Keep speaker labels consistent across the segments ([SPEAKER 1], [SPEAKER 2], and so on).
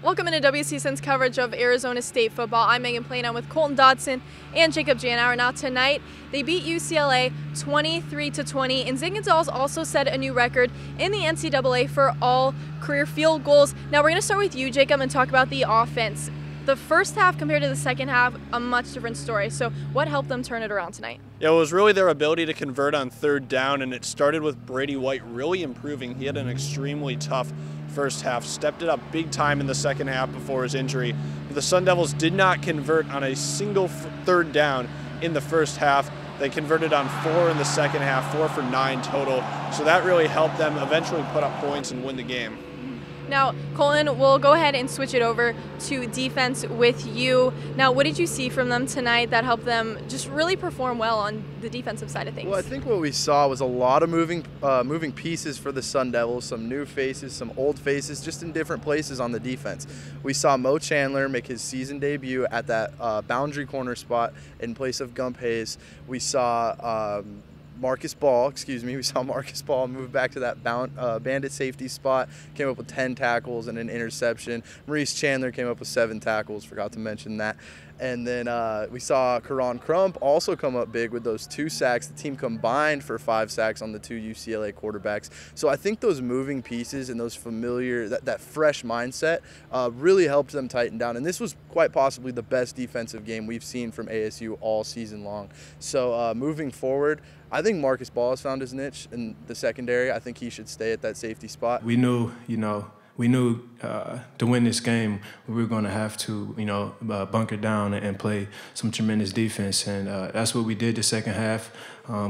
[SPEAKER 1] Welcome into WCSN's coverage of Arizona State football. I'm Megan Plain. I'm with Colton Dodson and Jacob Janauer. Now tonight, they beat UCLA 23-20, and Zane Gonzalez also set a new record in the NCAA for all career field goals. Now we're going to start with you, Jacob, and talk about the offense. The first half compared to the second half, a much different story. So what helped them turn it around tonight?
[SPEAKER 2] Yeah, it was really their ability to convert on third down, and it started with Brady White really improving. He had an extremely tough first half, stepped it up big time in the second half before his injury. But the Sun Devils did not convert on a single third down in the first half. They converted on 4 in the second half, 4 for 9 total. So that really helped them eventually put up points and win the game.
[SPEAKER 1] Now, Colin, we'll go ahead and switch it over to defense with you. Now, what did you see from them tonight that helped them just really perform well on the defensive side of things?
[SPEAKER 3] Well, I think what we saw was a lot of moving pieces for the Sun Devils, some new faces, some old faces, just in different places on the defense. We saw Mo Chandler make his season debut at that boundary corner spot in place of Gump Hayes. We saw Marcus Ball move back to that bandit safety spot, came up with 10 tackles and an interception. Maurice Chandler came up with 7 tackles, forgot to mention that. And then we saw Karan Crump also come up big with those 2 sacks. The team combined for 5 sacks on the 2 UCLA quarterbacks. So I think those moving pieces and those familiar, that fresh mindset really helped them tighten down. And this was quite possibly the best defensive game we've seen from ASU all season long. So moving forward, I think Marcus Ball has found his niche in the secondary. I think he should stay at that safety spot.
[SPEAKER 4] We knew to win this game, we were going to have to, bunker down and play some tremendous defense, and that's what we did the second half.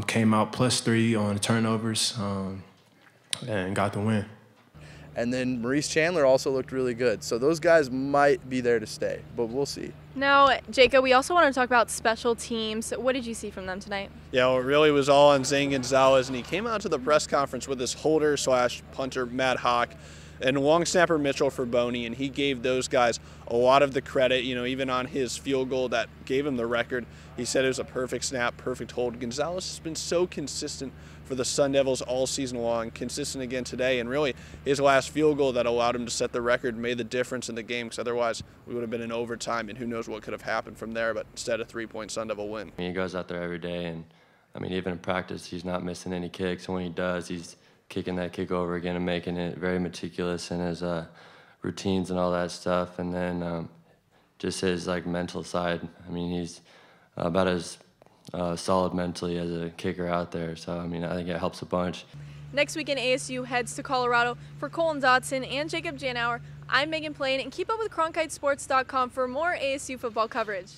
[SPEAKER 4] Came out +3 on turnovers and got the win.
[SPEAKER 3] And then Maurice Chandler also looked really good. So those guys might be there to stay, but we'll see.
[SPEAKER 1] Now, Jacob, we also want to talk about special teams. What did you see from them tonight?
[SPEAKER 2] Yeah, well, it really was all on Zane Gonzalez, and he came out to the press conference with his holder/punter, Matt Hawk, and long snapper Mitchell for Boney, and he gave those guys a lot of the credit, even on his field goal that gave him the record. He said it was a perfect snap, perfect hold. Gonzalez has been so consistent for the Sun Devils all season long, consistent again today, and really his last field goal that allowed him to set the record made the difference in the game, because otherwise we would have been in overtime, and who knows what could have happened from there, but instead a 3-point Sun Devil win.
[SPEAKER 5] He goes out there every day, and even in practice he's not missing any kicks, and when he does, he's kicking that kick over again and making it very meticulous in his routines and all that stuff. And then just his mental side. He's about as solid mentally as a kicker out there. So I think it helps a bunch.
[SPEAKER 1] Next weekend, ASU heads to Colorado. For Colton Dodson and Jacob Janauer, I'm Megan Plain, and keep up with CronkiteSports.com for more ASU football coverage.